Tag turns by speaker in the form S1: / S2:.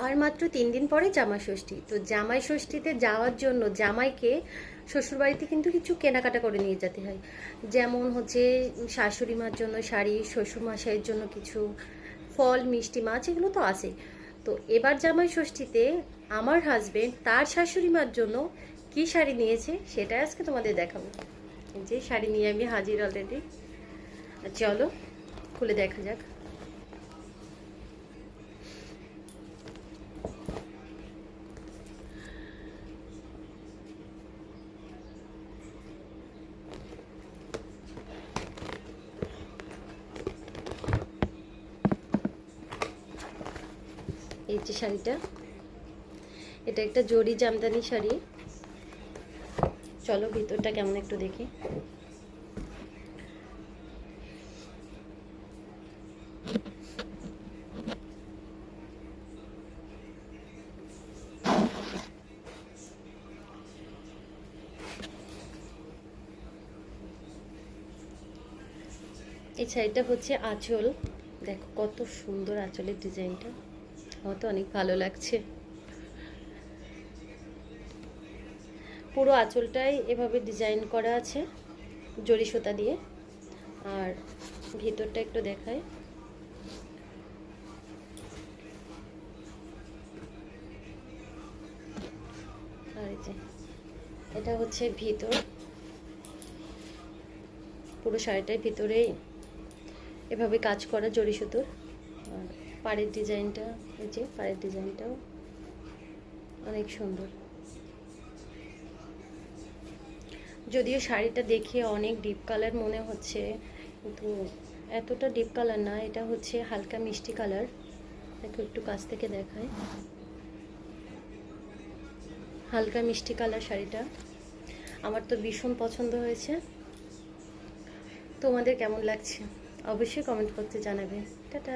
S1: আর মাত্র 3 দিন পরে জামাই ষষ্ঠী। তো জামাই ষষ্ঠীতে যাওয়ার জন্য জামাইকে শ্বশুরবাড়িতে কিন্তু কিছু কেনাকাটা করে নিয়ে যেতে হয়। যেমন হচ্ছে শাশুড়ি মার জন্য শাড়ি, শ্বশুরমশাইয়ের জন্য কিছু ফল, মিষ্টি, মাছ, এগুলো তো আছেই। তো এবার জামাই ষষ্ঠীতে আমার হাজবেন্ড তার শাশুড়ি মার জন্য কি শাড়ি নিয়েছে সেটাই আজকে তোমাদের দেখাবো। যে শাড়ি নিয়ে আমি হাজির অলরেডি। চলো খুলে দেখা যাক। এই যে শাড়িটা, এটা একটা জরি জামদানি শাড়ি। চলো ভিতরটা কেমন একটু দেখি। এই শাড়িটা হচ্ছে আঁচল, দেখো কত সুন্দর আঁচলের ডিজাইনটা, আমার তো অনেক ভালো লাগছে। পুরো আঁচলটাই এভাবে ডিজাইন করা আছে জরি সুতা দিয়ে। আর ভিতরটা একটু দেখায়। আর এই যে এটা হচ্ছে ভিতর, পুরো শাড়িটার ভিতরেই এভাবে কাজ করা জরি সুতোর। আর পাড়ের ডিজাইনটা, এই যে পাড়ের ডিজাইনটাও অনেক সুন্দর। যদিও শাড়িটা দেখে অনেক ডিপ কালার মনে হচ্ছে, কিন্তু এতটা ডিপ কালার না, এটা হচ্ছে হালকা মিষ্টি কালার। দেখো একটু কাছ থেকে দেখায়, হালকা মিষ্টি কালার শাড়িটা। আমার তো ভীষণ পছন্দ হয়েছে। তোমাদের কেমন লাগছে অবশ্যই কমেন্ট করতে জানাবে। টাটা।